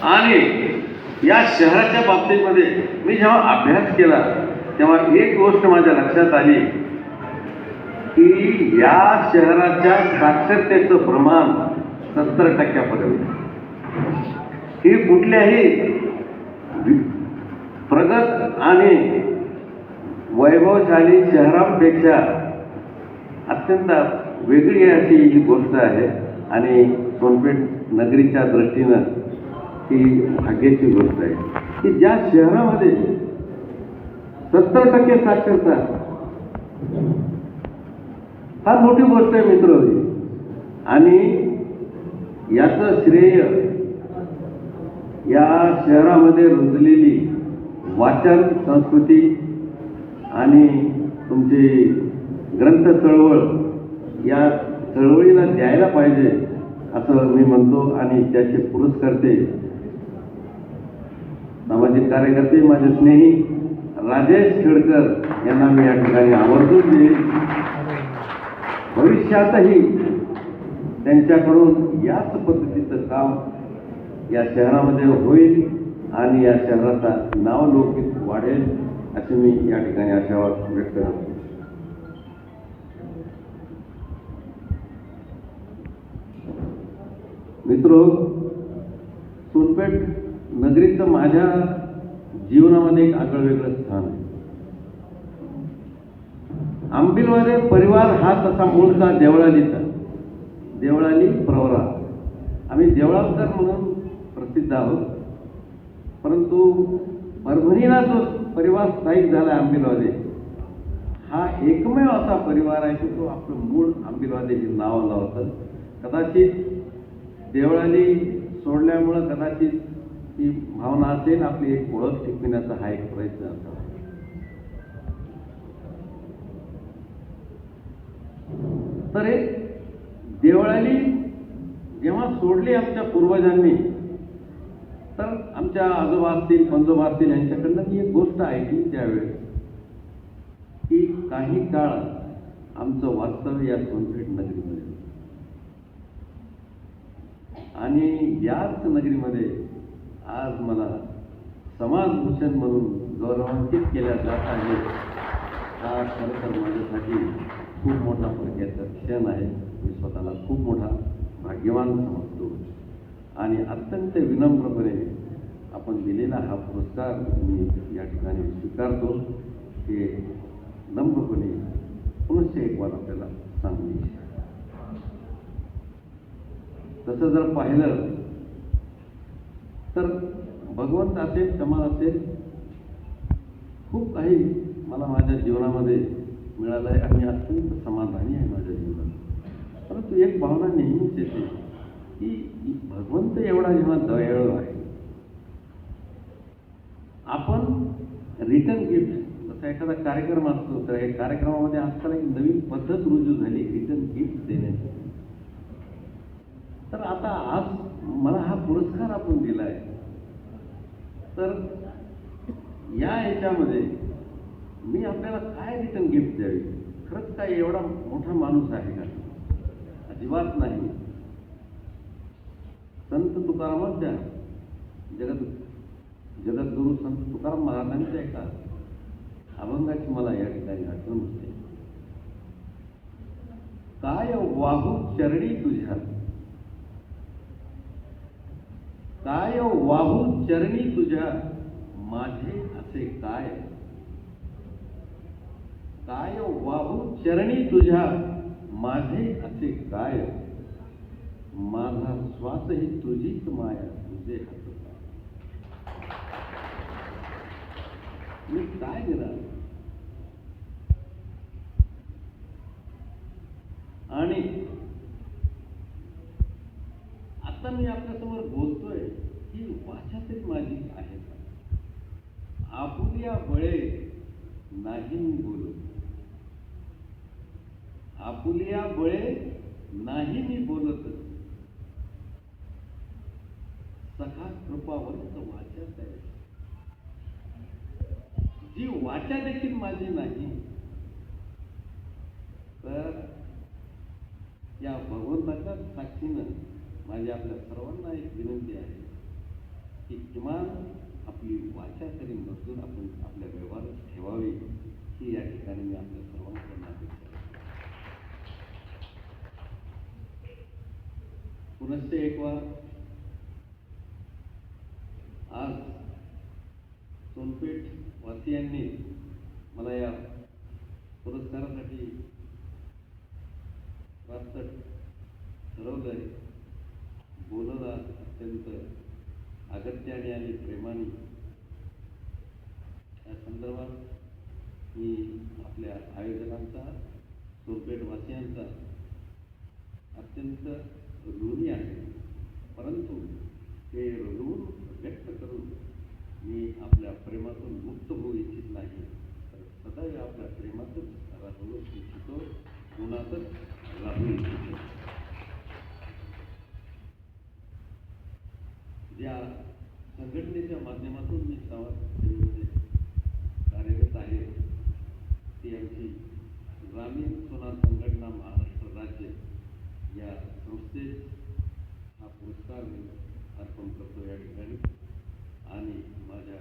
आणि या शहराच्या बाबतीमध्ये मी जेव्हा अभ्यास केला तेव्हा एक गोष्ट माझ्या लक्षात आली की या शहराच्या साक्षरतेचं प्रमाण 70% ही कुठल्याही प्रगत आणि वैभवशाली शहरांपेक्षा अत्यंत वेगळी अशी ही गोष्ट आहे आणि सोनपेठ नगरीच्या दृष्टीनं ही भाग्याची गोष्ट आहे की ज्या शहरामध्ये 70% साक्षरता फार मोठी गोष्ट आहे मित्र. आणि याचं श्रेय या शहरामध्ये रुजलेली वाचन संस्कृती आणि तुमची ग्रंथ चळवळ या चळवळीला द्यायला पाहिजे असं मी म्हणतो. आणि त्याचे पुरस्कर्ते सामाजिक कार्यकर्ते माझे स्नेही राजेश खेडकर यांना मी या ठिकाणी आवर्जून देईन. भविष्यातही त्यांच्याकडून याच पद्धतीचं काम या शहरामध्ये होईल आणि या शहराचा नावलौकिक वाढेल अशी मी या ठिकाणी आशा व्यक्त करतो. मित्रो, सोनपेठ नगरीचं माझ्या जीवनामध्ये एक आगळंवेगळं स्थान आहे. आंबिलवाले परिवार हा तसा मूळचा देवळालीचा, देवळाली प्रवरा. आम्ही देवळालकर म्हणून प्रसिद्ध आहोत, परंतु परभणीला जो परिवार स्थायिक झाला आंबिलवाले हा एकमेव असा परिवार आहे की तो आपलं मूळ आंबिलवाले हे नाव आलं होतं. कदाचित देवळाली सोडल्यामुळं कदाचित ती भावना असेल, आपली एक ओळख टिकविण्याचा हा एक प्रयत्न असावा. तर हे देवळाली जेव्हा सोडली आमच्या पूर्वजांनी, तर आमच्या आजोबा असतील पंजोबा असतील यांच्याकडनं मी एक गोष्ट ऐकली त्यावेळेस की काही काळ आमचं वास्तव्य या सोनपेठ नगरीमध्ये आणि याच नगरीमध्ये आज मला समाजभूषण म्हणून गौरवान्वित केल्या जात आहे. हा खरं तर माझ्यासाठी खूप मोठा भाग्याचा क्षण आहे. मी स्वतःला खूप मोठा भाग्यवान समजतो आणि अत्यंत विनम्रपणे आपण दिलेला हा पुरस्कार मी या ठिकाणी स्वीकारतो. हे नम्रपणे पुनश्च एक वार आपल्याला सांगू इच्छितो. तसं जर पाहिलं तर भगवंत असेल, समाज असेल, खूप काही मला माझ्या जीवनामध्ये मिळालं आहे आणि अत्यंत समाधानी आहे माझ्या जीवनात. परंतु एक भावना नेहमीच येते की भगवंत एवढा जेव्हा दयाळू आहे, आपण रिटर्न गिफ्ट, जसा एखादा कार्यक्रम असतो तर या कार्यक्रमामध्ये आजकाल एक नवीन पद्धत रुजू झाली रिटर्न गिफ्ट देण्याची. तर आता आज मला हा पुरस्कार आपण दिला आहे, तर या ह्याच्यामध्ये मी आपल्याला काय रिटर्न गिफ्ट द्यावी? खरंच काय एवढा मोठा माणूस आहे का? अजिबात नाही. संत तुकारामांच्या जगद्गुरु संत तुकाराम महाराजांच्या एका अभंगाची मला या ठिकाणी आठवण होते. काय वाहू चरणी तुझ्या, काय वाहू चरणी तुझ्या, माझे असे काय. काय वाहू चरणी तुझ्या, माझे असे काय. माझा श्वास ही तुझीच माया, तुझे हात काय. मी काय देणार? आणि आता मी आपल्यासमोर बोलतोय ही वाचा तरी माझी आहे का? आपुलिया बळे नाही मी बोलत, आपुलिया बळे नाही मी बोलत, सखा कृपावंत वाचा आहे. जी वाचा देखील माझी नाही, तर या भगवंताच्या साक्षीनं माझी आपल्या सर्वांना एक विनंती आहे की किमान आपली वाचा तरी मजबूत आपण आपल्या व्यवहारात ठेवावी, ही या ठिकाणी मी आपल्या सर्वांकडून अपेक्षा करतो. पुनश्च एक वार आज सोनपेठ वासियांनी मला या पुरस्कारासाठी प्राप्त ठरवलं आहे. बोलणं अत्यंत अगत्याने आणि प्रेमाने. या संदर्भात मी आपल्या आयोजकांचा, सोनपेठवासियांचा अत्यंत ऋणी आहे. परंतु हे ऋण व्यक्त करून मी आपल्या प्रेमातून मुक्त होऊ इच्छित नाही, तर सदैव आपल्या प्रेमातच राहू इच्छितो, गुणातच राहू इच्छितो. ज्या संघटनेच्या माध्यमातून मी समाजसेवेमध्ये कार्यरत आहे, ती आमची ग्रामीण सोनार संघटना महाराष्ट्र राज्य या संस्थेत हा पुरस्कार मी अर्पण करतो या ठिकाणी. आणि माझ्या